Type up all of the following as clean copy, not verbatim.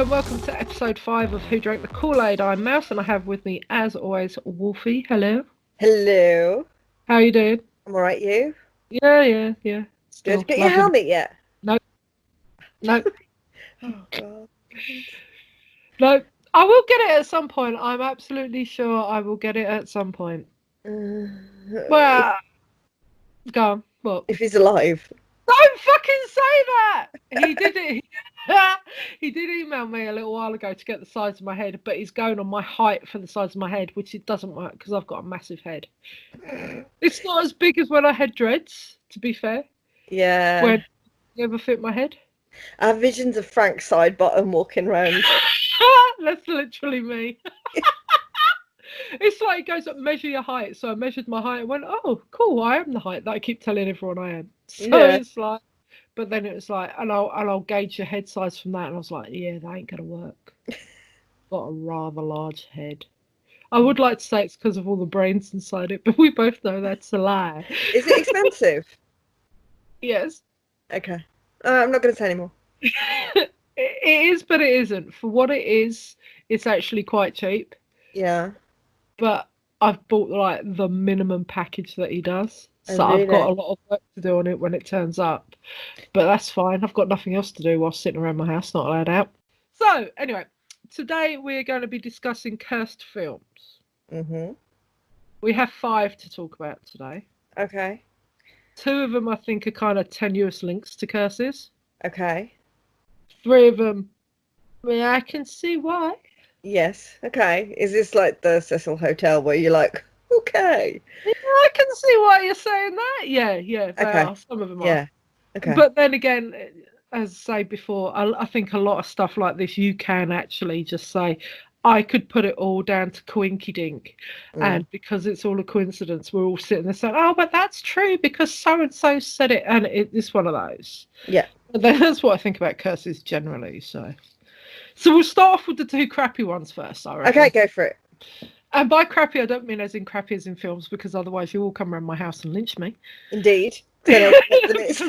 Hello and welcome to episode 5 of Who Drank the Kool-Aid. I'm Mouse and I have with me, as always, Wolfie. Hello. Hello. How you doing? I'm alright, you? Yeah. Still Good. Got your loving. helmet yet? Nope. Oh, God. No. I will get it at some point. I'm absolutely sure I will get it at some point. Well, go on. What? If he's alive. Don't fucking say that! He did it. He did email me a little while ago to get the size of my head, but he's going on my height for the size of my head, which it doesn't work because I've got a massive head. It's not as big as when I had dreads, to be fair. Yeah. When you ever fit my head? I have visions of Frank Sidebottom walking around. That's literally me. It's like it goes up, measure your height. So I measured my height and went, oh, cool, I am the height that I keep telling everyone I am. So Yeah. it's like, but then it was like, and I'll gauge your head size from that. And I was like, yeah, that ain't gonna work. Got a rather large head. I would like to say it's because of all the brains inside it, but we both know that's a lie. Is it expensive? Yes. Okay. I'm not going to say anymore. It is, but it isn't. For what it is, it's actually quite cheap. Yeah. But I've bought like the minimum package that he does. Oh, So I've got really? a lot of work to do on it when it turns up. But that's fine. I've got nothing else to do while sitting around my house, not allowed out. So, anyway, today we're going to be discussing cursed films. Mm-hmm. We have 5 to talk about today. Okay. 2 of them, I think, are kind of tenuous links to curses. Okay. 3 of them, I can see why. Yes. Okay. Is this like the Cecil Hotel where you're like, okay? Yeah, I can see why you're saying that. Yeah, they Okay. are. Some of them are. Yeah. Okay. But then again, as I say before, I think a lot of stuff like this, you can actually just say, I could put it all down to coinkydink. And because it's all a coincidence, we're all sitting there saying, oh, but that's true because so-and-so said it. And it's one of those. Yeah. But that's what I think about curses generally. So we'll start off with the 2 crappy ones first, I reckon. Okay, go for it. And by crappy, I don't mean as in crappy as in films, because otherwise you all come around my house and lynch me. Indeed. because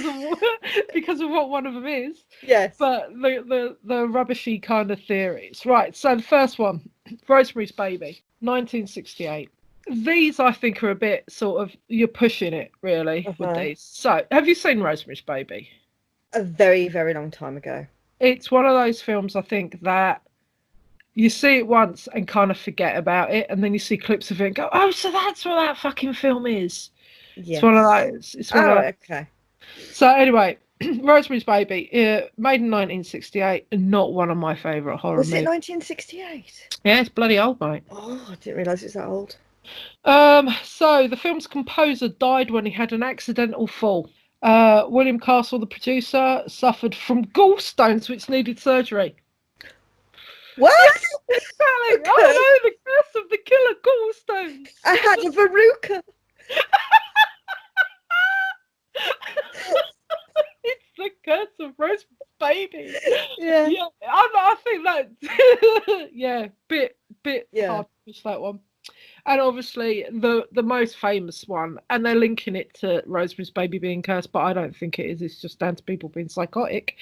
of what one of them is. Yes. But the rubbishy kind of theories. Right, so the first one, Rosemary's Baby, 1968. These, I think, are a bit sort of, you're pushing it, really, with these. So, have you seen Rosemary's Baby? A very, very long time ago. It's one of those films, I think, that you see it once and kind of forget about it, and then you see clips of it and go, oh, so that's what that fucking film is. Yes. It's one of those. It's one of those. Okay. So anyway, Rosemary's Baby, made in 1968, not one of my favourite horror movies. Was it 1968? Yeah, it's bloody old, mate. Oh, I didn't realise it's that old. So the film's composer died when he had an accidental fall. William Castle, the producer, suffered from gallstones which needed surgery. What? Yes, exactly. Oh no, the curse of the killer gallstones. I had a verruca. It's the curse of Rosemary's Baby. Yeah. I think that. Yeah, bit Yeah. hard to push that one. And obviously the most famous one, and they're linking it to Rosemary's Baby being cursed, but I don't think it is. It's just down to people being psychotic.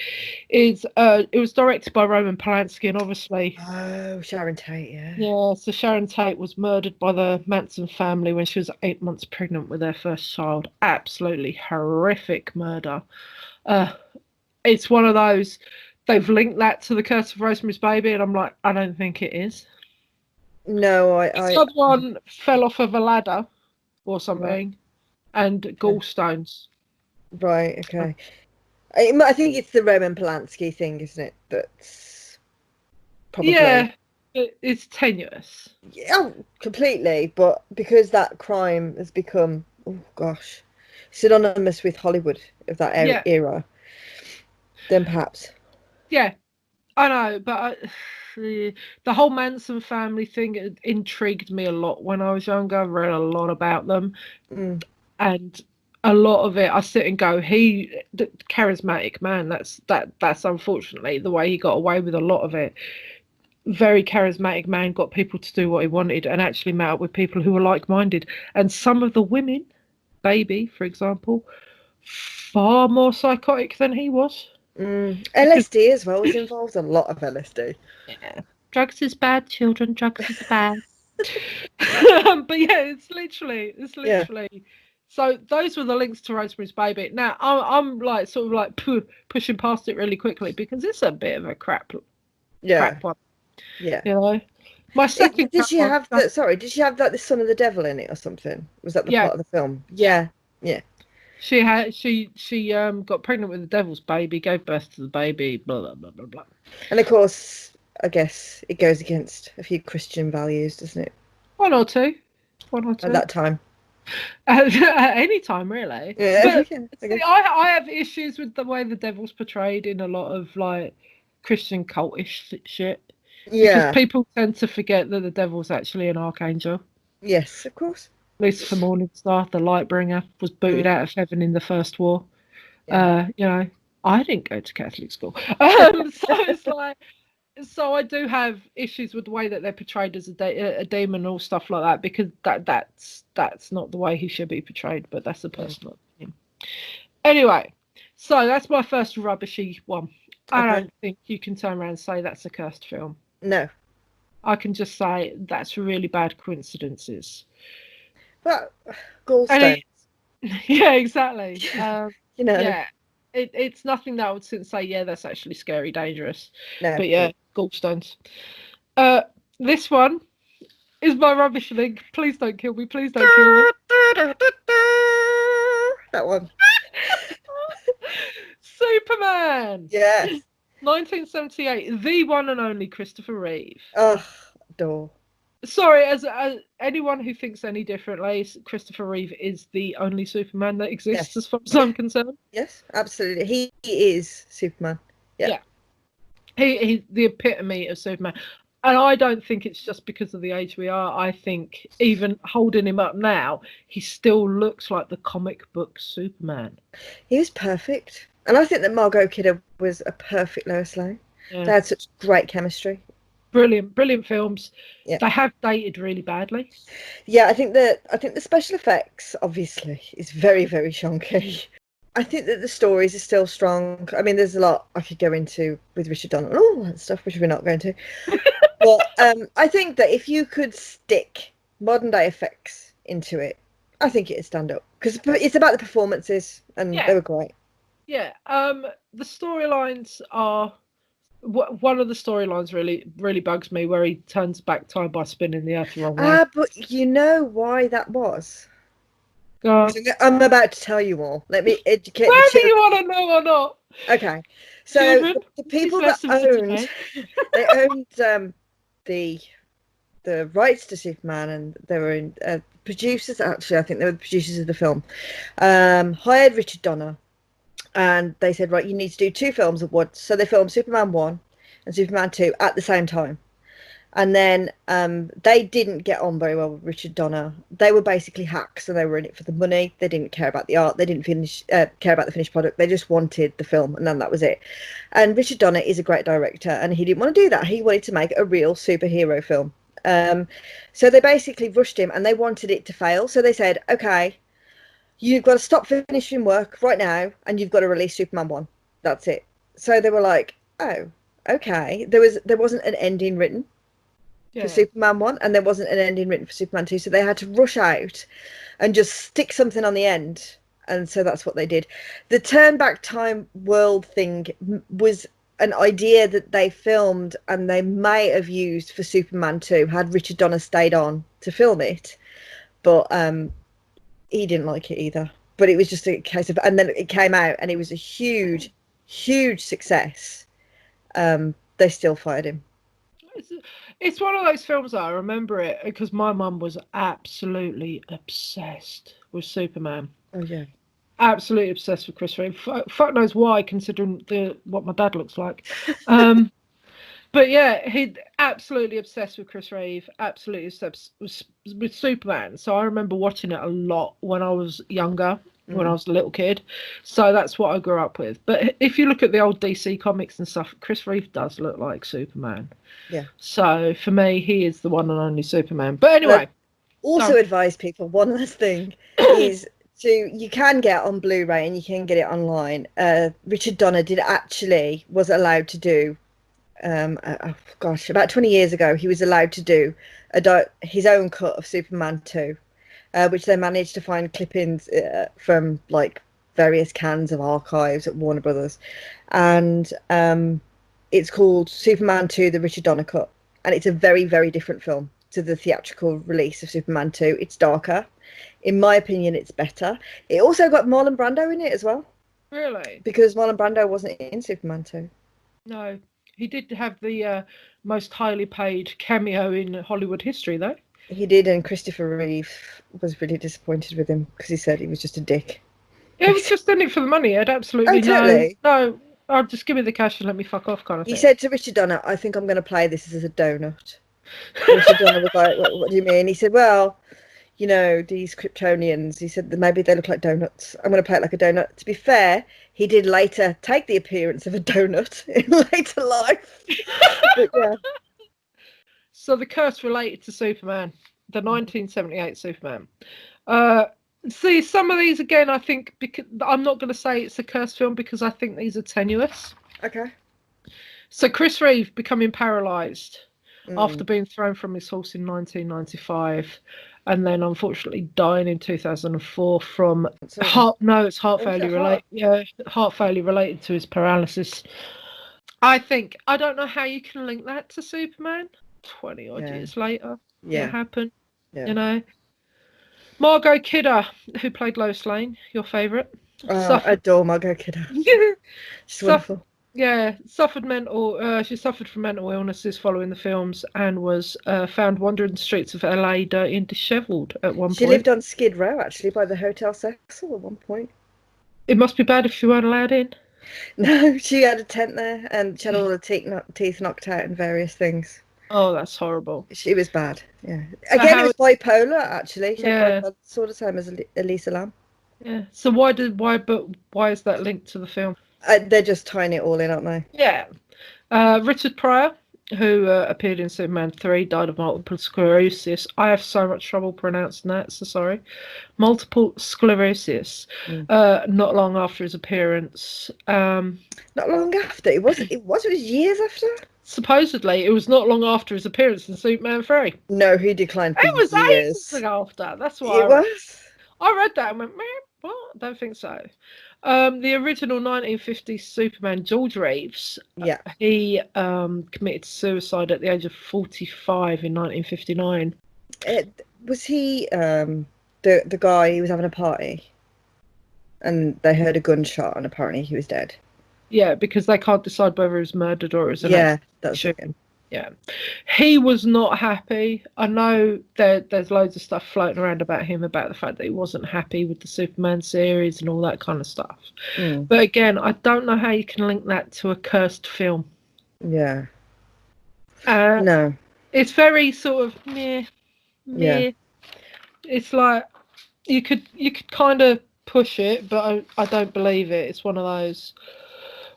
It was directed by Roman Polanski, and obviously. Oh, Sharon Tate, yeah. Yeah, so Sharon Tate was murdered by the Manson family when she was 8 months pregnant with their first child. Absolutely horrific murder. It's one of those. They've linked that to the Curse of Rosemary's Baby, and I'm like, I don't think it is. No, Someone fell off of a ladder or something, and gallstones. Right, okay. I think it's the Roman Polanski thing, isn't it? That's probably. Yeah, it's tenuous. Yeah, completely. But because that crime has become, oh gosh, synonymous with Hollywood of that era, then perhaps. Yeah, I know, but the whole Manson family thing intrigued me a lot when I was younger. I read a lot about them, and a lot of it, I sit and go, the charismatic man. That's unfortunately the way he got away with a lot of it. Very charismatic man, got people to do what he wanted, and actually met up with people who were like-minded. And some of the women, Baby, for example, far more psychotic than he was. LSD as well was involved. A lot of LSD. Yeah. Drugs is bad, children. Drugs is bad. But yeah, it's literally. Yeah. So those were the links to Rosemary's Baby. Now I'm like sort of like pushing past it really quickly because it's a bit of a crap one. Yeah. You know, my second Did crap she one. have the? Sorry, did she have like the son of the devil in it or something? Was that the Yeah, part of the film? Yeah. Yeah. She got pregnant with the devil's baby, gave birth to the baby, blah blah blah blah blah. And of course, I guess it goes against a few Christian values, doesn't it? One or two. At that time. At any time, really. Yeah. But Yeah, see, I have issues with the way the devil's portrayed in a lot of like Christian cultish shit. Because yeah. people tend to forget that the devil's actually an archangel. Yes, of course. Lucifer Morningstar, the Lightbringer, was booted out of heaven in the First War. Yeah. You know, I didn't go to Catholic school, so it's like, so I do have issues with the way that they're portrayed as a demon or stuff like that because that's not the way he should be portrayed. But that's a personal opinion. Anyway, so that's my first rubbishy one. I don't think you can turn around and say that's a cursed film. No. I can just say that's really bad coincidences. But gallstones. Yeah, exactly. You know. Yeah, it's nothing that I would sit and say, yeah, that's actually scary, dangerous. No. But yeah, gallstones. This one is my rubbish link. Please don't kill me. Please don't kill me. That one. Superman. Yes. 1978, the one and only Christopher Reeve. Oh, adore. Sorry, as anyone who thinks any differently, Christopher Reeve is the only Superman that exists, as far as I'm concerned. Yes, absolutely. He is Superman. Yeah. He's the epitome of Superman. And I don't think it's just because of the age we are. I think even holding him up now, he still looks like the comic book Superman. He was perfect. And I think that Margot Kidder was a perfect Lois Lane. Yeah. They had such great chemistry. Brilliant films. Yeah. They have dated really badly. Yeah, I think the special effects obviously is very, very shonky. I think that the stories are still strong. I mean, there's a lot I could go into with Richard Donner and all that stuff, which we're not going to. But I think that if you could stick modern day effects into it, I think it'd stand up because it's about the performances and they were great. Yeah. The storylines are. One of the storylines really bugs me where he turns back time by spinning the earth the wrong way. But you know why that was? I'm about to tell you all. Let me educate. Whether you want to know or not. Okay. So the people that owned they owned the rights to Superman, and they were in producers. Actually, I think they were the producers of the film. Hired Richard Donner. And they said, right, you need to do 2 films at once. So they filmed Superman 1 and Superman 2 at the same time. And then they didn't get on very well with Richard Donner. They were basically hacks, and they were in it for the money. They didn't care about the art. They didn't care about the finished product. They just wanted the film, and then that was it. And Richard Donner is a great director, and he didn't want to do that. He wanted to make a real superhero film. So they basically rushed him, and they wanted it to fail. So they said, okay, you've got to stop finishing work right now, and you've got to release Superman 1. That's it. So they were like, oh, okay. There wasn't an ending written for Superman 1, and there wasn't an ending written for Superman 2. So they had to rush out and just stick something on the end. And so that's what they did. The turn back time world thing was an idea that they filmed and they may have used for Superman 2 had Richard Donner stayed on to film it. But he didn't like it either, but it was just a case of, and then it came out and it was a huge success. They still fired him. It's one of those films that I remember it because my mum was absolutely obsessed with Superman. Oh yeah, absolutely obsessed with Chris Reeve. Fuck knows why, considering what my dad looks like. But yeah, he absolutely obsessed with Chris Reeve, absolutely obsessed with Superman. So I remember watching it a lot when I was younger, when I was a little kid. So that's what I grew up with. But if you look at the old DC comics and stuff, Chris Reeve does look like Superman. Yeah. So for me, he is the one and only Superman. But anyway. Also advise people, one last thing, is So you can get on Blu-ray and you can get it online. Richard Donner was allowed to do, oh gosh, about 20 years ago, he was allowed to do his own cut of Superman 2, which they managed to find clippings from like various cans of archives at Warner Brothers, and it's called Superman 2: The Richard Donner Cut, and it's a very, very different film to the theatrical release of Superman 2. It's darker. In my opinion, it's better. It also got Marlon Brando in it as well. Really? Because Marlon Brando wasn't in Superman 2. No. He did have the most highly paid cameo in Hollywood history, though. He did, and Christopher Reeve was really disappointed with him because he said he was just a dick. It was just in it for the money. He had absolutely totally. no. I'll just give me the cash and let me fuck off, kind of thing. He said to Richard Donner, "I think I'm going to play this as a donut." Richard Donner was like, what do you mean? He said, well, you know, these Kryptonians, he said that maybe they look like donuts. I'm going to play it like a donut. To be fair, he did later take the appearance of a donut in later life. But yeah. So the curse related to Superman, the 1978 Superman. See, some of these, again, I think, because I'm not going to say it's a cursed film because I think these are tenuous. Okay. So Chris Reeve becoming paralysed after being thrown from his horse in 1995, and then unfortunately dying in 2004 from heart failure related. Yeah, heart failure related to his paralysis. I don't know how you can link that to Superman 20 odd years later. Yeah, it happened. Yeah. You know, Margot Kidder, who played Lois Lane, your favourite. I adore Margot Kidder. She's wonderful. Yeah, she suffered from mental illnesses following the films and was found wandering the streets of LA dirty and dishevelled at one point. She lived on Skid Row, actually, by the Hotel Cecil at one point. It must be bad if you weren't allowed in. No, she had a tent there and she had all the teeth knocked out and various things. Oh, that's horrible. She was bad, yeah. Again, it was bipolar, actually. She had bipolar, sort of same as Elisa Lam. Yeah. So why is that linked to the film? They're just tying it all in, aren't they? Yeah. Richard Pryor, who appeared in Superman 3, died of multiple sclerosis. I have so much trouble pronouncing that, so sorry. Multiple sclerosis. Not long after his appearance. Not long after. It was years after. Supposedly, it was not long after his appearance in Superman 3. No, he declined for years. It was ages after. That's why I read that and went, what? I don't think so. The original 1950s Superman, George Reeves, he committed suicide at the age of 45 in 1959. Was he the guy who was having a party and they heard a gunshot and apparently he was dead? Yeah, because they can't decide whether he was murdered or it was an that's it. Yeah, he was not happy. I know there's loads of stuff floating around about him, about the fact that he wasn't happy with the Superman series and all that kind of stuff. But again, I don't know how you can link that to a cursed film. Yeah. No. It's very sort of meh. Yeah. It's like you could kind of push it, but I don't believe it. It's one of those.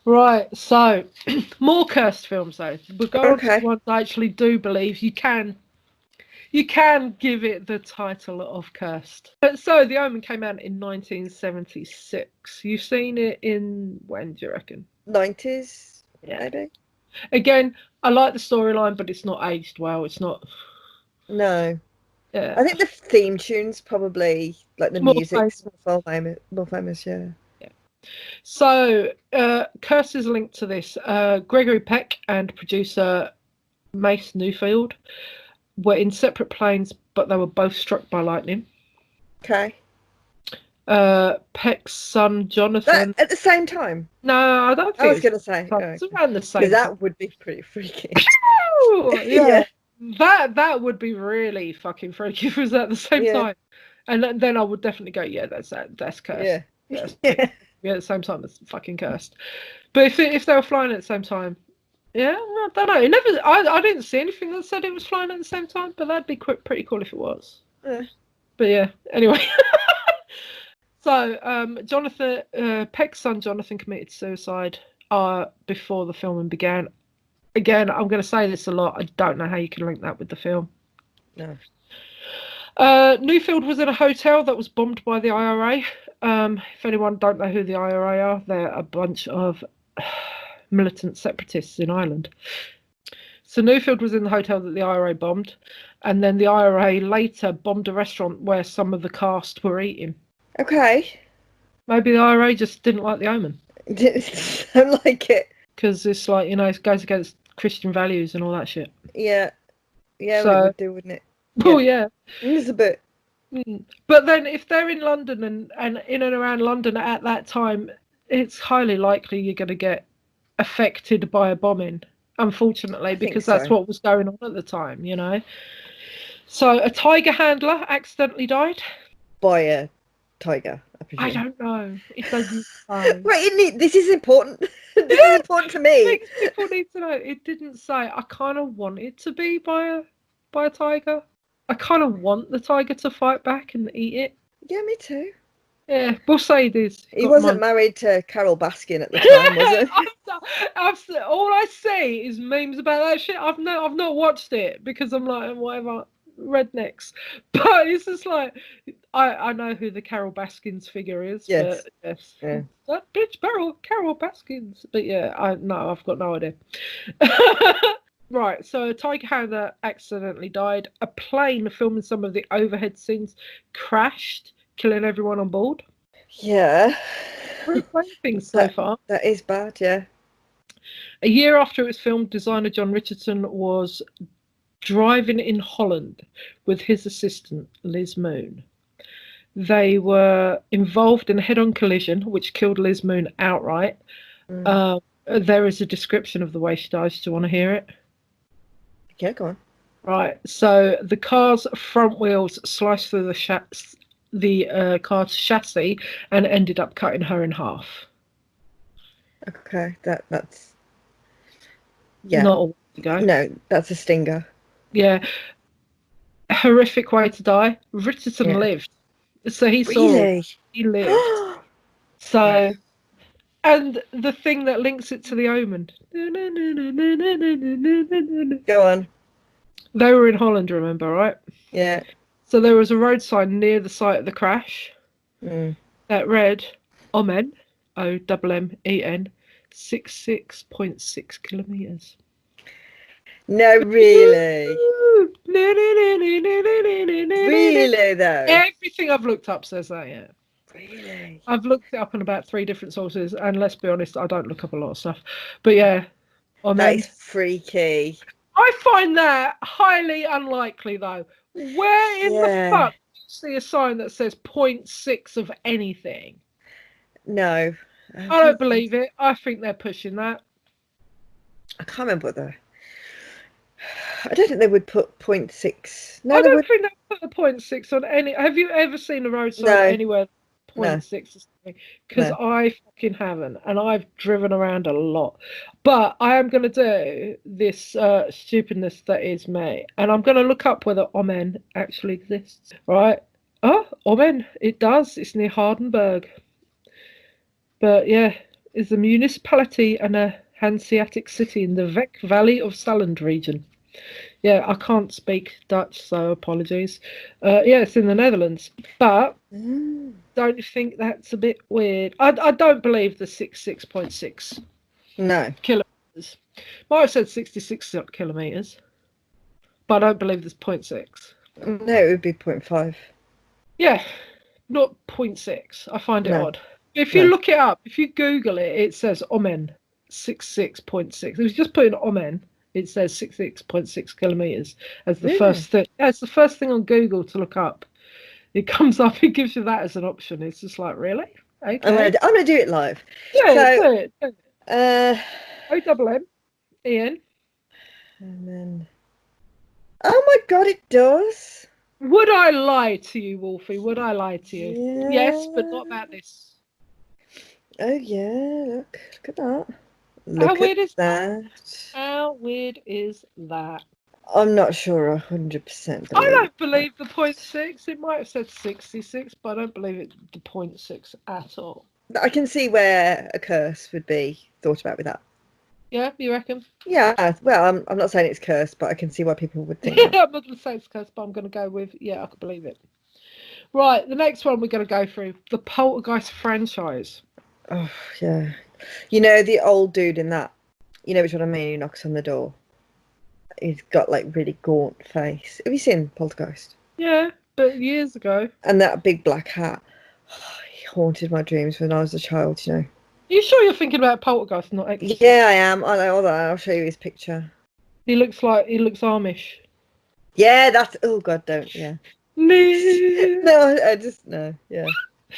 Right, so more cursed films though. We'll go on to ones I actually do believe you can give it the title of cursed. So The Omen came out in 1976. You've seen it in when, do you reckon? 90s, maybe. Again, I like the storyline, but it's not aged well. It's not. No. Yeah. I think the theme tune's probably like the music's more famous, yeah. So, curses linked to this. Gregory Peck and producer Mace Newfield were in separate planes, but they were both struck by lightning. Okay. Peck's son Jonathan. At the same time? No, I don't think. I was going to say. It's around the same. That would be pretty freaky. Yeah. That would be really fucking freaky if it was at the same time. And then I would definitely go, that's cursed. Yeah. At the same time, it's fucking cursed. But if they were flying at the same time, I don't know. I didn't see anything that said it was flying at the same time, but that'd be pretty cool if it was. Yeah. But yeah, anyway. So Jonathan, Peck's son Jonathan committed suicide before the filming began. Again, I'm going to say this a lot. I don't know how you can link that with the film. No. Newfield was in a hotel that was bombed by the IRA. If anyone don't know who the IRA are, they're a bunch of militant separatists in Ireland. So Newfield was in the hotel that the IRA bombed, and then the IRA later bombed a restaurant where some of the cast were eating. Okay. Maybe the IRA just didn't like the Omen. Don't like it. Because it's like, it goes against Christian values and all that shit. Yeah. Yeah, so, it would do, wouldn't it? Well, yeah. It's a bit. But then if they're in London and in and around London at that time, it's highly likely you're going to get affected by a bombing, unfortunately, because that's what was going on at the time, So a tiger handler accidentally died. By a tiger, I presume. I don't know. It doesn't say. Right, this is important. This is important to me. People need to know. It didn't say. I kind of want it to be by a tiger. I kind of want the tiger to fight back and eat it. Yeah, me too. Yeah, we'll say this. He wasn't married to Carol Baskin at the time, was he? All I see is memes about that shit. I've not watched it because I'm like, whatever, rednecks. But it's just like, I know who the Carol Baskins figure is. Yes. But yes. Yeah. That bitch Carol Baskins. But yeah, I've got no idea. Right, so a tiger handler accidentally died. A plane filming some of the overhead scenes crashed, killing everyone on board. Yeah. Pretty things so far. That is bad, yeah. A year after it was filmed, designer John Richardson was driving in Holland with his assistant, Liz Moon. They were involved in a head-on collision, which killed Liz Moon outright. There is a description of the way she dies. Do you want to hear it? Yeah, go on. Right, so the car's front wheels sliced through the car's chassis and ended up cutting her in half. Okay, that's yeah. Not a while ago. No, that's a stinger. Yeah, horrific way to die. Richardson lived, so he lived. So, and the thing that links it to the Omen. Go on. They were in Holland, remember, right? Yeah. So there was a road sign near the site of the crash that read Omen, OMMEN, 66.6 kilometers. No, really. Really, though. Everything I've looked up says that, yeah. Really? I've looked it up in about 3 different sources, and let's be honest, I don't look up a lot of stuff. But yeah, Omen. That is freaky. I find that highly unlikely, though. Where in the fuck do you see a sign that says 0.6 of anything? No. I don't believe it. I think they're pushing that. I can't remember what they're... I don't think they would put 0.6. No, I don't think they put a 0.6 on any... Have you ever seen a road sign anywhere 0.6 or something? Because I fucking haven't, and I've driven around a lot. But I am going to do this stupidness that is me, and I'm going to look up whether Omen actually exists. Right? Oh, Omen, it does. It's near Hardenberg. But yeah, it's a municipality and a Hanseatic city in the Veck Valley of Salland region. Yeah, I can't speak Dutch, so apologies. Yeah, it's in the Netherlands. But don't you think that's a bit weird? I don't believe the 66.6 kilometres. Might have said 66 kilometres, but I don't believe there's 0.6. No, it would be 0.5. Yeah, not 0.6. I find it odd. If you look it up, if you Google it, it says Omen 66.6. If you just put in Omen, it says 66.6 kilometres as the first thing. Yeah, it's the first thing on Google to look up. It comes up, it gives you that as an option. It's just like, really? Okay. I'm gonna do it live. Yeah, do it. OMMEN. And then... Oh my God, it does. Would I lie to you, Wolfie? Would I lie to you? Yeah. Yes, but not about this. Oh yeah, look at that. How weird is that? How weird is that? I'm not sure 100%. I don't believe the 0.6. It might have said 66, but I don't believe it the 0.6 at all. I can see where a curse would be thought about with that. Yeah, you reckon? Yeah, well, I'm not saying it's cursed, but I can see why people would think that. I'm not going to say it's cursed, but I'm going to go with, yeah, I can believe it. Right, the next one we're going to go through, the Poltergeist franchise. Oh, yeah. You know, the old dude in that, you know which one I mean, who knocks on the door? He's got like really gaunt face. Have you seen Poltergeist? Yeah, but years ago. And that big black hat. Oh, he haunted my dreams when I was a child, you know. Are you sure you're thinking about Poltergeist, not Exorcist? Yeah, I am. I know. Hold on, I'll show you his picture. He looks Amish. Yeah, that's. Oh God, don't. Yeah. No. No, I just no. Yeah,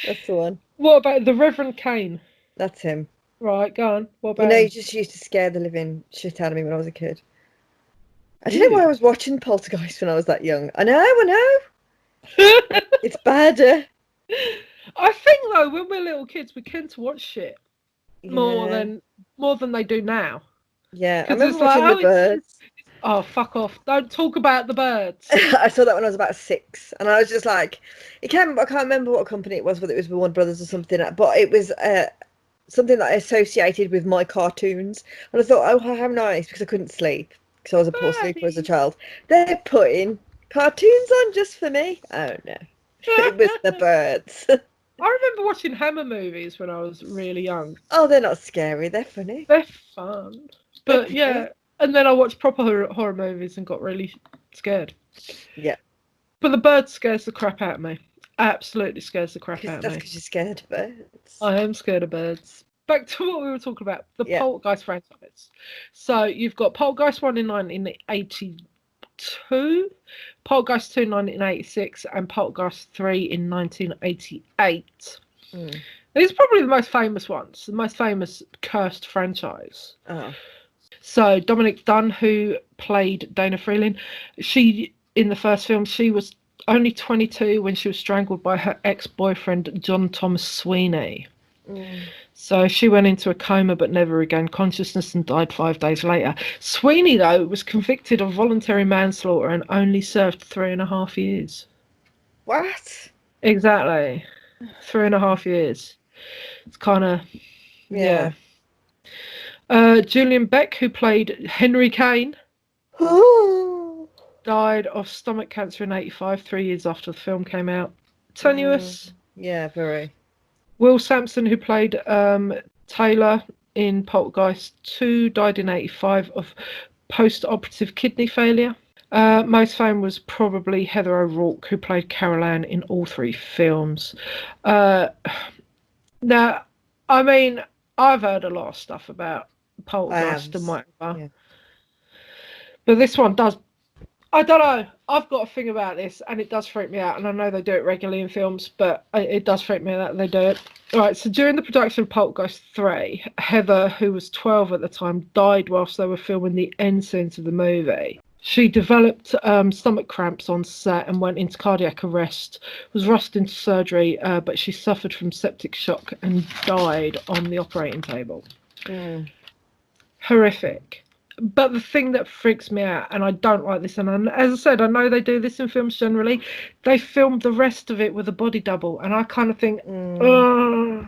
that's the one. What about the Reverend Kane? That's him. Right, go on. What You about know, he him? just used to scare the living shit out of me when I was a kid. I don't know why I Ew. was watching Poltergeist when I was that young. I know. It's bad. I think though, when we're little kids, we tend to watch shit more Yeah, than more than they do now. yeah. I Because remember it's like, watching The oh, Birds. oh, fuck off! Don't talk about the birds. I saw that when I was about 6, and I was just like, I can't remember what company it was, whether it was Warner Brothers or something, but it was something that I associated with my cartoons, and I thought, oh, how nice, because I couldn't sleep because I was a poor sleeper as a Birdies. child. They're putting cartoons on just for me. Oh no, it was The Birds. I remember watching Hammer movies when I was really young. Oh, they're not scary. They're funny. They're fun. They're But funny. yeah, and then I watched proper horror movies and got really scared. Yeah, But the bird scares the crap out of me. Absolutely scares the crap because out of that's me. because you're scared of birds. I am scared of birds. Back to what we were talking about, the Yeah. Poltergeist franchise. So you've got Poltergeist 1 in 1982, Poltergeist 2 in 1986, and Poltergeist 3 in 1988. Mm. These are probably the most famous ones, the most famous cursed franchise. Oh. So Dominic Dunn, who played Dana Freeling, she in the first film, she was only 22 when she was strangled by her ex-boyfriend John Thomas Sweeney. Mm. So she went into a coma but never regained consciousness and died 5 days later. Sweeney, though, was convicted of voluntary manslaughter and only served 3.5 years. What? Exactly. 3.5 years. It's kind of, Yeah. yeah. Julian Beck, who played Henry Kane, died of stomach cancer in 85, 3 years after the film came out. Tenuous. Yeah, very. Will Sampson, who played Taylor in Poltergeist 2, died in 85 of post-operative kidney failure. Most famous was probably Heather O'Rourke, who played Carol Ann in all 3 films. Now, I mean, I've heard a lot of stuff about I am. Poltergeist and whatever. Yeah. But this one does. I don't know. I've got a thing about this, and it does freak me out. And I know they do it regularly in films, but it does freak me out that they do it. All right. So during the production of Poltergeist 3, Heather, who was 12 at the time, died whilst they were filming the end scenes of the movie. She developed stomach cramps on set and went into cardiac arrest, was rushed into surgery, but she suffered from septic shock and died on the operating table. Mm. Horrific. But the thing that freaks me out, and I don't like this, and as I said, I know they do this in films generally, they filmed the rest of it with a body double, and I kind of think, oh,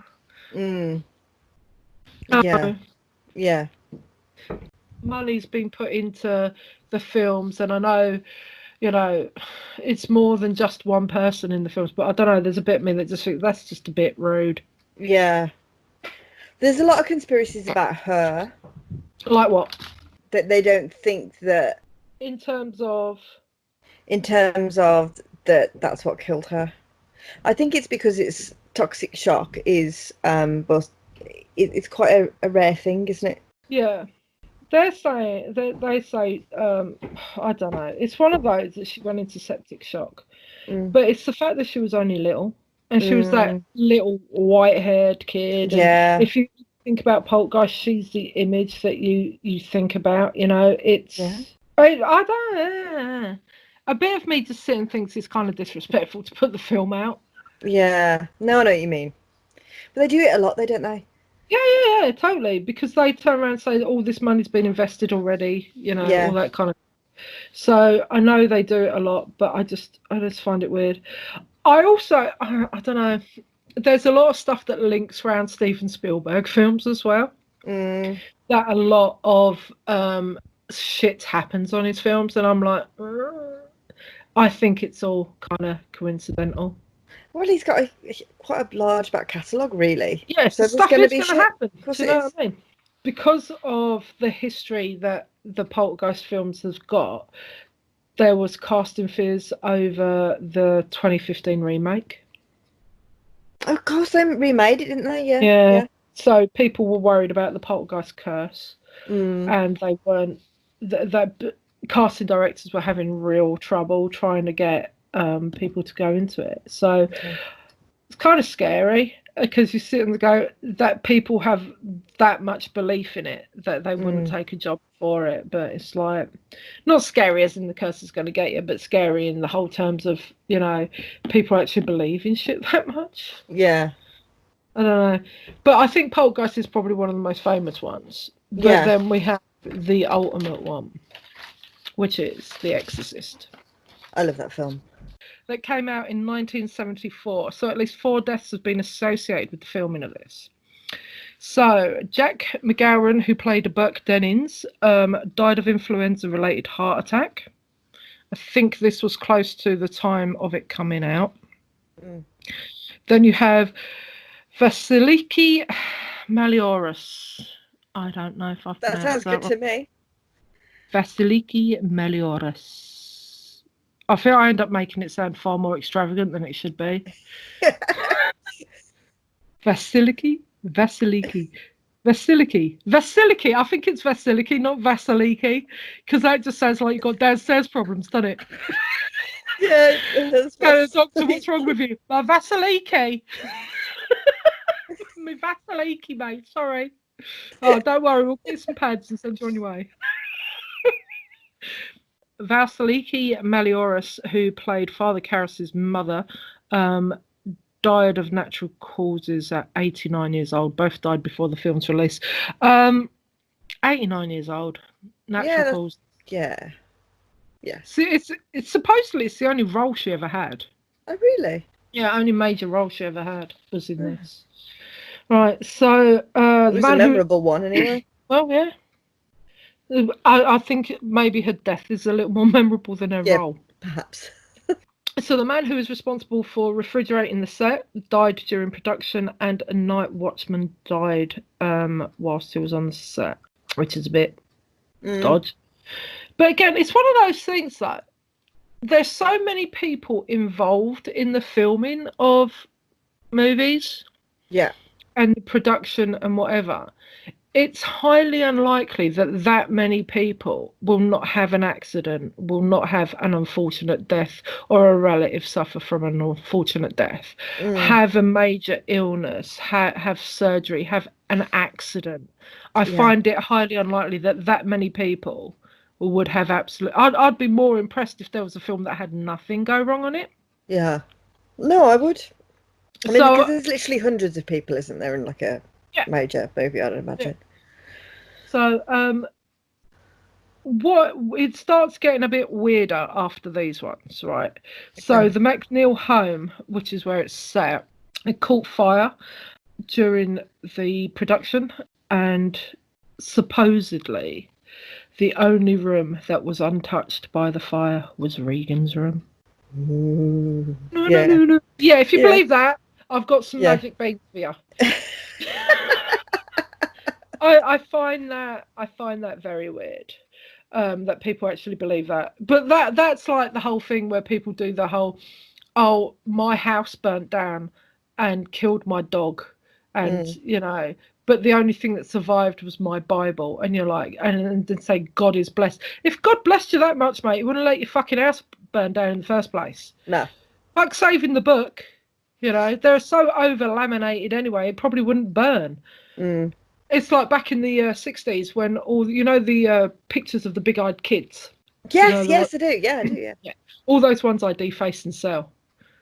Yeah. Yeah. money's been put into the films, and I know, it's more than just one person in the films, but I don't know, there's a bit of me that just thinks that's just a bit rude. Yeah. There's a lot of conspiracies about her. Like what? That they don't think that In terms of that's what killed her. I think it's because it's toxic shock is well, it's quite a rare thing, isn't it? yeah. They're saying they say I don't know. It's one of those that she went into septic shock, but it's the fact that she was only little, and she was that little white-haired kid. Yeah. And if you think about Poltergeist, she's the image that you think about. It's I don't. A bit of me just sitting thinks it's kind of disrespectful to put the film out. Yeah. No, I know what you mean. But they do it a lot, though, don't they? Yeah, totally. Because they turn around and say all this money's been invested already, all that kind of. So I know they do it a lot, but I just find it weird. I also, I don't know. There's a lot of stuff that links around Steven Spielberg films as well. that a lot of shit happens on his films, and I'm like, I think it's all kind of coincidental. Well, he's got quite a large back catalogue, really. Yes, So the there's stuff going to is be going to shit. happen. Of course Do you it know is. what I mean? Because of the history that the Poltergeist films have got, there was casting fears over the 2015 remake. Of course, they remade it, didn't they? Yeah, Yeah. yeah. So people were worried about the Poltergeist curse, Mm. and they weren't. The casting directors were having real trouble trying to get people to go into it. So Okay. it's kind of scary because you sit and go that people have that much belief in it that they wouldn't Mm. take a job for it. But it's like not scary as in the curse is going to get you, but scary in the whole terms of people actually believe in shit that much. Yeah, I don't know, but I think Poltergeist is probably one of the most famous ones. But yeah. then we have the ultimate one, which is The Exorcist. I love that film. That came out in 1974, so at least 4 deaths have been associated with the filming of this. So, Jack McGowan, who played Burke Dennings, died of influenza-related heart attack. I think this was close to the time of it coming out. Mm. Then you have Vasiliki Malioris. I don't know if I've That pronounced sounds that good right. to me. Vasiliki Malioris. I feel I end up making it sound far more extravagant than it should be. Vasiliki? Vasiliki. Vasiliki. I think it's Vasiliki, not Vasiliki, because that just sounds like you've got downstairs problems, doesn't it? Yeah, that's Go to the doctor, funny. what's wrong with you? My Vasiliki. My Vasiliki, mate. Sorry. Oh, don't worry. We'll get some pads and send you on your way. Vasiliki Malioris, who played Father Karras's mother, died of natural causes at 89 years old. Both died before the film's release. 89 years old. Natural Yeah, causes. yeah, yeah. See, it's supposedly it's the only role she ever had. Oh, really? Yeah, only major role she ever had was in this. Right, so It the was a man who, memorable one, anyway. well, yeah, I think maybe her death is a little more memorable than her Yeah, role. perhaps. So the man who was responsible for refrigerating the set died during production, and a night watchman died whilst he was on the set, which is a bit dodgy. But again, it's one of those things that there's so many people involved in the filming of movies Yeah, and the production and whatever. It's highly unlikely that that many people will not have an accident, will not have an unfortunate death, or a relative suffer from an unfortunate death, have a major illness, have surgery, have an accident. I yeah, find it highly unlikely that that many people would have absolute. I'd be more impressed if there was a film that had nothing go wrong on it. yeah. No, I would. I mean, because So there's literally hundreds of people, isn't there, in like a yeah, major movie, I'd yeah. imagine. So what it starts getting a bit weirder after these ones, right? So Okay. the McNeil home, which is where it's set, it caught fire during the production, and supposedly the only room that was untouched by the fire was Regan's room. Ooh. No, no, Yeah, no, no. Yeah, if you yeah, believe that, I've got some yeah. magic beans for you. I find that very weird. That people actually believe that. But that's like the whole thing where people do the whole, oh, my house burnt down and killed my dog, and Mm. but the only thing that survived was my Bible, and you're like, and then say God is blessed. If God blessed you that much, mate, he wouldn't let your fucking house burn down in the first place. No. Fuck saving the book. They're so over laminated anyway, it probably wouldn't burn. Mm. It's like back in the 60s when all the pictures of the big-eyed kids. Yes, yes, I do. Yeah, I do. Yeah, Yeah, all those ones I deface and sell.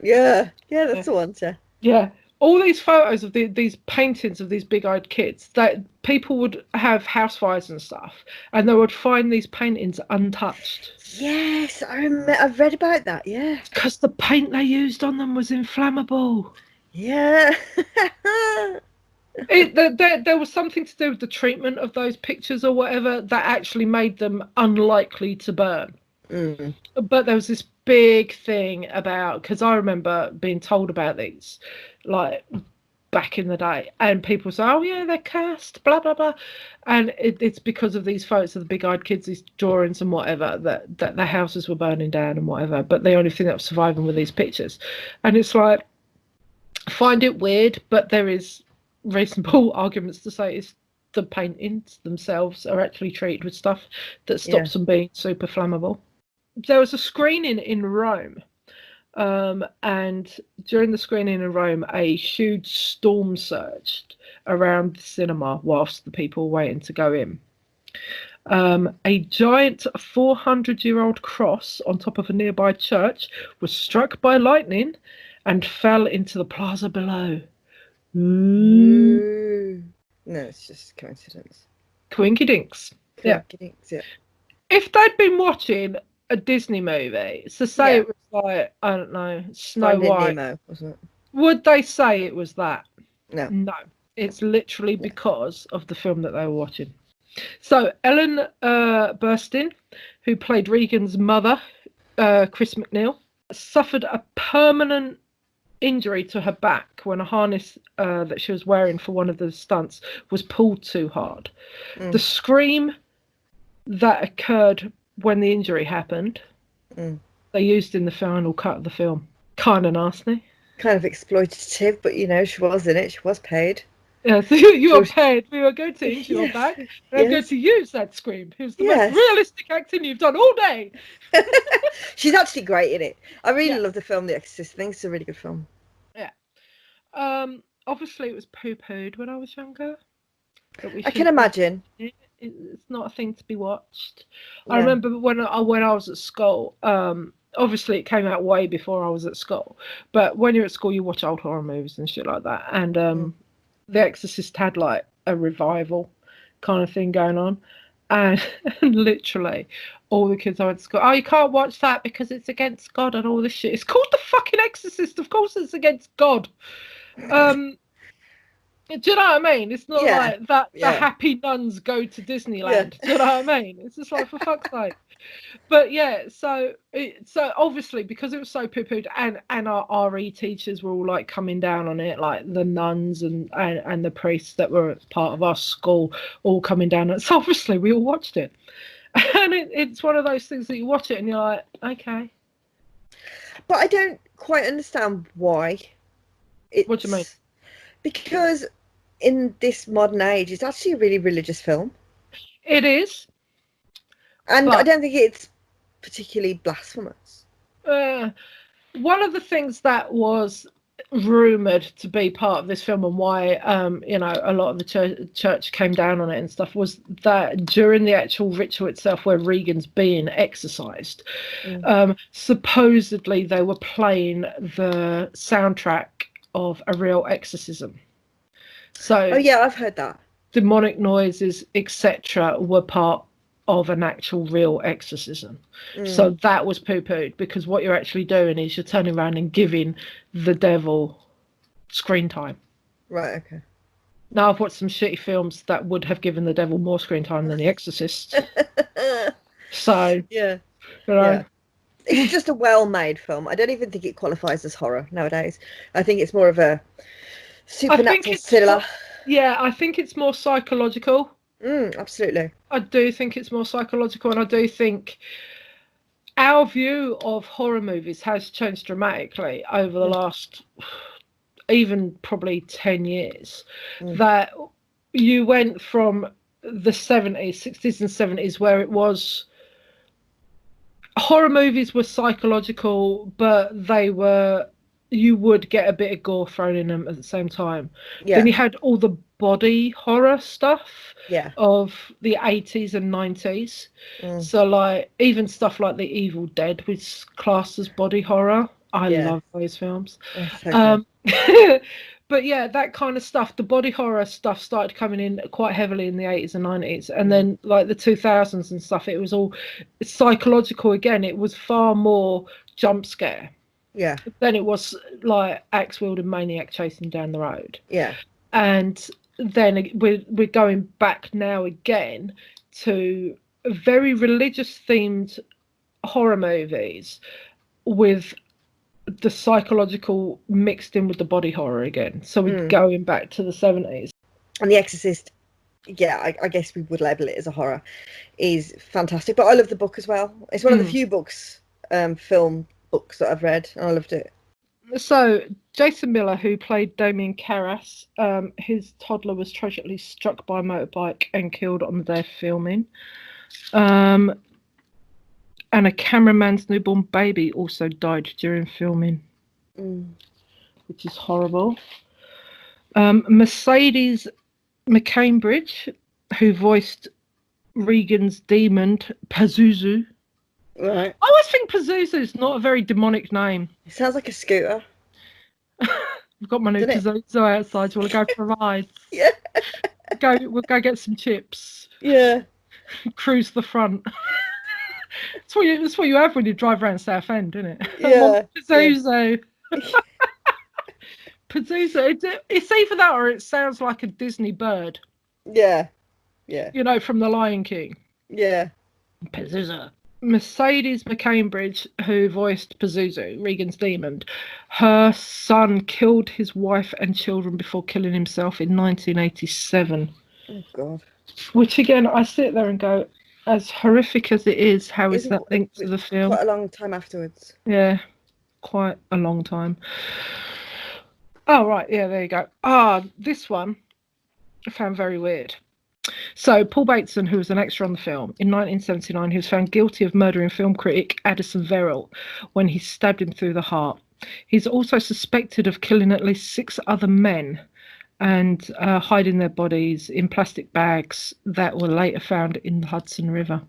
yeah, yeah. Yeah, That's the one. Yeah. yeah. All these photos of these paintings of these big-eyed kids that people would have house fires and stuff, and they would find these paintings untouched Yes, I've read about that. Yeah, because the paint they used on them was inflammable. yeah. There was something to do with the treatment of those pictures or whatever that actually made them unlikely to burn. But there was this big thing about, because I remember being told about these, like back in the day, and people say, "Oh yeah, they're cursed," blah blah blah, and it's because of these photos of the big-eyed kids, these drawings and whatever, that their houses were burning down and whatever. But the only thing that was surviving were these pictures, and it's like, I find it weird, but there is reasonable arguments to say it's the paintings themselves are actually treated with stuff that stops them being super flammable. There was a screening in Rome, and during the screening in Rome, a huge storm surged around the cinema whilst the people were waiting to go in. A giant 400-year-old cross on top of a nearby church was struck by lightning and fell into the plaza below. No, it's just coincidence. Coinkydinks. Yeah. If they'd been watching a Disney movie, so say it was like, I don't know, Snow White, Nemo, wasn't it? Would they say it was that? No. It's literally because of the film that they were watching. So Ellen Burstyn, who played Regan's mother, Chris McNeil, suffered a permanent injury to her back when a harness that she was wearing for one of the stunts was pulled too hard. The scream that occurred when the injury happened, they used in the final cut of the film. Kind of nasty. Kind of exploitative, but she was in it. She was paid. Yeah, so you were paid. We were going to injure your back, and I'm going to use that scream. It was the most realistic acting you've done all day. She's actually great in it. I really love the film The Exorcist. I think it's a really good film. Yeah. Obviously, it was poo-pooed when I was younger. I can imagine. It's not a thing to be watched. Yeah. I remember when I was at school. Obviously, it came out way before I was at school. But when you're at school, you watch old horror movies and shit like that. And The Exorcist had like a revival kind of thing going on. And literally, all the kids I went to school, you can't watch that because it's against God and all this shit. It's called The fucking Exorcist. Of course it's against God. Do you know what I mean? It's not like that the happy nuns go to Disneyland. Do you know what I mean? It's just like, for fuck's sake. But so obviously, because it was so poo-pooed, and our RE teachers were all like coming down on it, like the nuns and the priests that were part of our school all coming down. So obviously we all watched it. And it's one of those things that you watch it and you're like, okay. But I don't quite understand why. What do you mean? Because in this modern age, it's actually a really religious film. It is. And I don't think it's particularly blasphemous. One of the things that was rumoured to be part of this film and why, a lot of the church came down on it and stuff was that during the actual ritual itself where Regan's being exorcised, supposedly they were playing the soundtrack of a real exorcism. So I've heard that. Demonic noises, etc., were part of an actual real exorcism. So that was poo-pooed, because what you're actually doing is you're turning around and giving the devil screen time. Right, okay. Now, I've watched some shitty films that would have given the devil more screen time than The Exorcist. So, yeah. Yeah. It's just a well-made film. I don't even think it qualifies as horror nowadays. I think it's more of a supernatural thriller. Yeah, I think it's more psychological. Absolutely. I do think it's more psychological, and I do think our view of horror movies has changed dramatically over the last even probably 10 years. That you went from the 60s and 70s, where it was horror movies were psychological, but you would get a bit of gore thrown in them at the same time. Then you had all the body horror stuff of the 80s and 90s. So like even stuff like The Evil Dead was classed as body horror. I love those films. But yeah, that kind of stuff, the body horror stuff started coming in quite heavily in the 80s and 90s. And then like the 2000s and stuff, it was all psychological again. It was far more jump scare. Then it was like axe wielding maniac chasing down the road. Yeah. And then we're going back now again to very religious themed horror movies with the psychological mixed in with the body horror again. So we're going back to the 70s. And The Exorcist, yeah, I guess we would label it as a horror, is fantastic. But I love the book as well. It's one of the few books, film books that I've read, and I loved it. So Jason Miller, who played Damien Karras, his toddler was tragically struck by a motorbike and killed on the day of filming. And a cameraman's newborn baby also died during filming, which is horrible. Mercedes McCambridge, who voiced Regan's demon, Pazuzu. Right. I always think Pazuzu is not a very demonic name. It sounds like a scooter. We've got my new Pazuzu outside. Do you want to go for a ride? Yeah. We'll go get some chips. Yeah. Cruise the front. That's what you have when you drive around Southend, isn't it? Yeah. Pazuzu. Yeah. Pazuzu. It's either that or it sounds like a Disney bird. Yeah. Yeah. You know, from The Lion King. Yeah. Pazuzu. Mercedes McCambridge, who voiced Pazuzu, Regan's demon, her son killed his wife and children before killing himself in 1987. Oh, God. Which, again, I sit there and go, as horrific as it is, how is that linked to the film? Quite a long time afterwards. Yeah, quite a long time. Oh, right, yeah, there you go. This one I found very weird. So, Paul Bateson, who was an extra on the film, in 1979, he was found guilty of murdering film critic Addison Verrill when he stabbed him through the heart. He's also suspected of killing at least 6 other men and hiding their bodies in plastic bags that were later found in the Hudson River.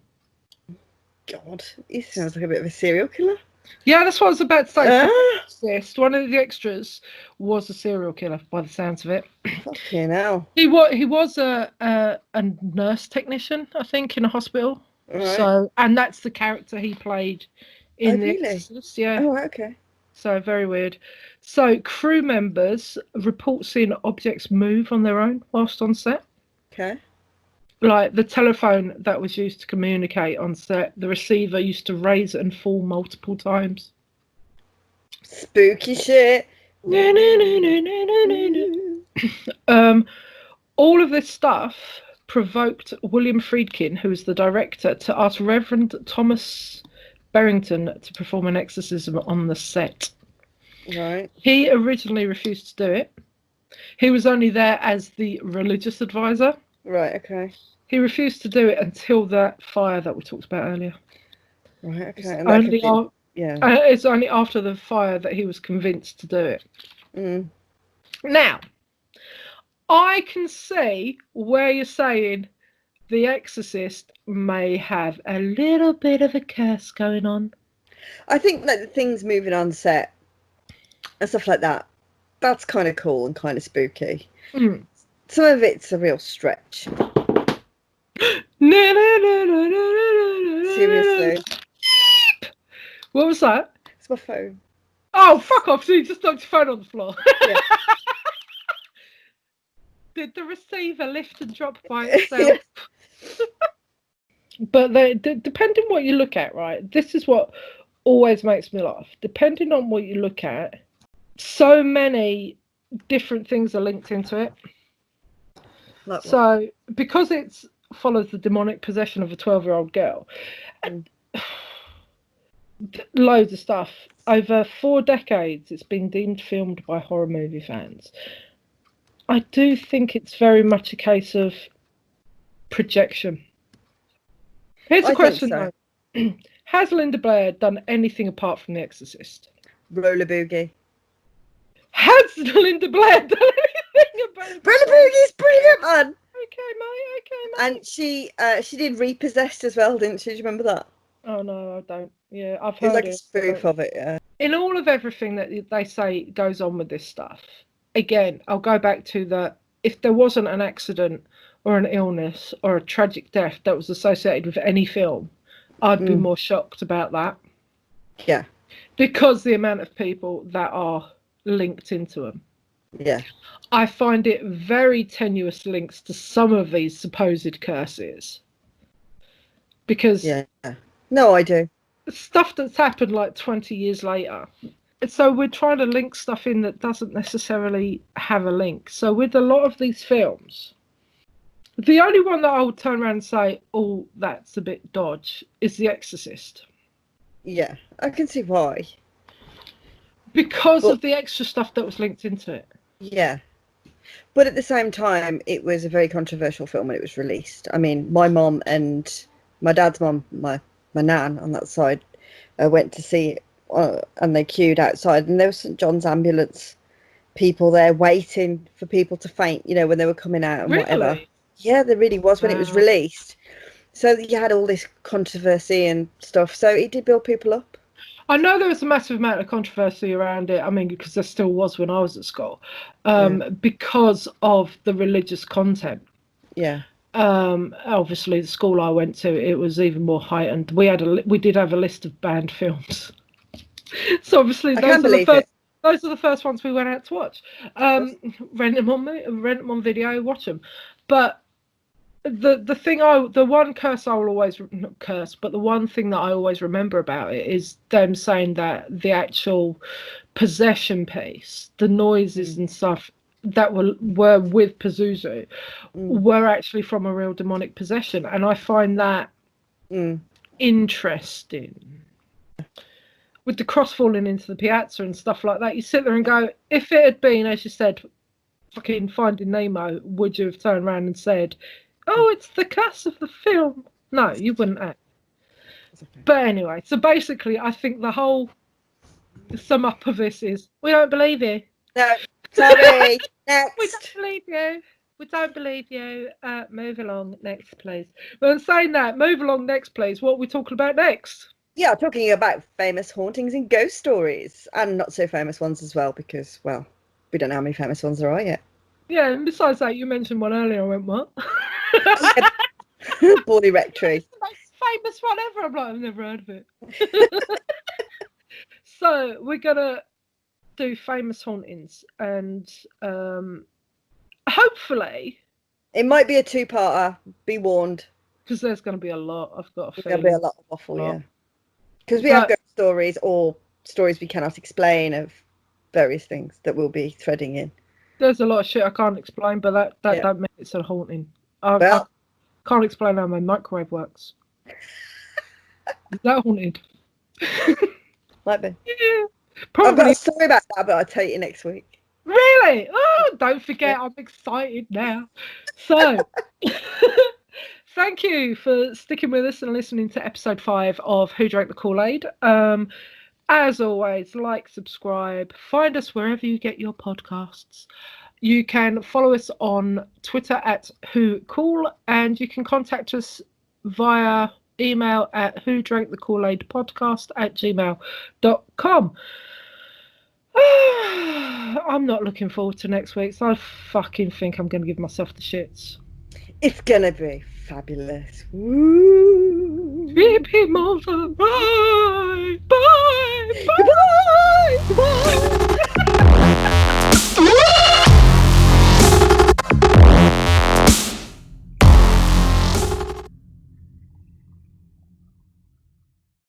God, he sounds like a bit of a serial killer. Yeah, that's what I was about to say. One of the extras was a serial killer, by the sounds of it. Fucking hell. He was a nurse technician, I think, in a hospital. Right. So, and that's the character he played in The Exorcist. Yeah. Oh, okay. So very weird. So crew members report seeing objects move on their own whilst on set. Okay. Like the telephone that was used to communicate on set, the receiver used to raise and fall multiple times. Spooky shit. All of this stuff provoked William Friedkin, who was the director, to ask Reverend Thomas Barrington to perform an exorcism on the set. Right. He originally refused to do it. He was only there as the religious advisor. Right, okay. He refused to do it until that fire that we talked about earlier. Right, okay. It's only after the fire that he was convinced to do it. Now, I can see where you're saying The Exorcist may have a little bit of a curse going on. I think that the things moving on set and stuff like that, that's kind of cool and kind of spooky. Some of it's a real stretch. Seriously. What was that? It's my phone. Oh, fuck off. So you just knocked your phone on the floor. Yeah. Did the receiver lift and drop by itself? But depending on what you look at, right? This is what always makes me laugh. Depending on what you look at, so many different things are linked into it. Like so, because it follows the demonic possession of a 12-year-old girl, and loads of stuff. Over 4 decades, it's been deemed filmed by horror movie fans. I do think it's very much a case of projection. Here's a question, though. Has Linda Blair done anything apart from The Exorcist? Roller Boogie. Has Linda Blair done anything about it? Roller Boogie's brilliant, man. Okay, mate. And she did Repossessed as well, didn't she? Do you remember that? Oh, no, I don't. Yeah, I've heard it. It's like a spoof of it, yeah. In all of everything that they say goes on with this stuff, again, I'll go back to if there wasn't an accident or an illness or a tragic death that was associated with any film, I'd be more shocked about that. Yeah. Because the amount of people that are linked into them. Yeah. I find it very tenuous links to some of these supposed curses. Because no, I do. Stuff that's happened like 20 years later. So we're trying to link stuff in that doesn't necessarily have a link. So with a lot of these films, the only one that I would turn around and say, oh, that's a bit dodge, is The Exorcist. Yeah, I can see why. Because of the extra stuff that was linked into it. Yeah. But at the same time, it was a very controversial film when it was released. I mean, my mom and my dad's mom, my nan on that side, went to see it, and they queued outside, and there was St. John's ambulance people there waiting for people to faint, you know, when they were coming out and whatever. Yeah, there really was when it was released. So you had all this controversy and stuff. So it did build people up. I know there was a massive amount of controversy around it. I mean, because there still was when I was at school, because of the religious content. Yeah. Obviously, the school I went to, it was even more heightened. We did have a list of banned films. So obviously, those are the first ones we went out to watch. Rent them on video, watch them. But the one curse I will always, not curse, but the one thing that I always remember about it is them saying that the actual possession piece, the noises and stuff that were with Pazuzu were actually from a real demonic possession, and I find that interesting. With the cross falling into the piazza and stuff like that, you sit there and go, if it had been, as you said, fucking Finding Nemo, would you have turned around and said, oh, it's the curse of the film? No, you wouldn't have. But anyway, so basically, I think the whole sum up of this is, we don't believe you. No, sorry. Next. We don't believe you. We don't believe you. Move along. Next, please. But in saying that, move along next, please. What are we talking about next? Yeah, talking about famous hauntings and ghost stories, and not so famous ones as well, because, well, we don't know how many famous ones there are yet. Yeah, and besides that, you mentioned one earlier. I went, what? Borley Rectory. That's the most famous one ever. I'm like, I've never heard of it. So we're gonna do famous hauntings, and hopefully it might be a two-parter. Be warned, because there's going to be a lot. I've got a feeling there'll be a lot of waffle, yeah. Because we have ghost stories or stories we cannot explain of various things that we'll be threading in. There's a lot of shit I can't explain, but that don't mean it's a haunting. I can't explain how my microwave works. Is that haunted? Might be. Yeah. Probably. I've got a story about that, but I'll tell you next week. Really? Oh, don't forget, I'm excited now. So, thank you for sticking with us and listening to episode 5 of Who Drank the Kool-Aid. As always, like, subscribe, find us wherever you get your podcasts. You can follow us on Twitter at WhoCool, and you can contact us via email at whodrankthekool-aid-podcast@gmail.com. I'm not looking forward to next week, so I fucking think I'm going to give myself the shits. It's going to be fabulous. Woo! Bye! Bye! Bye! Bye! Bye!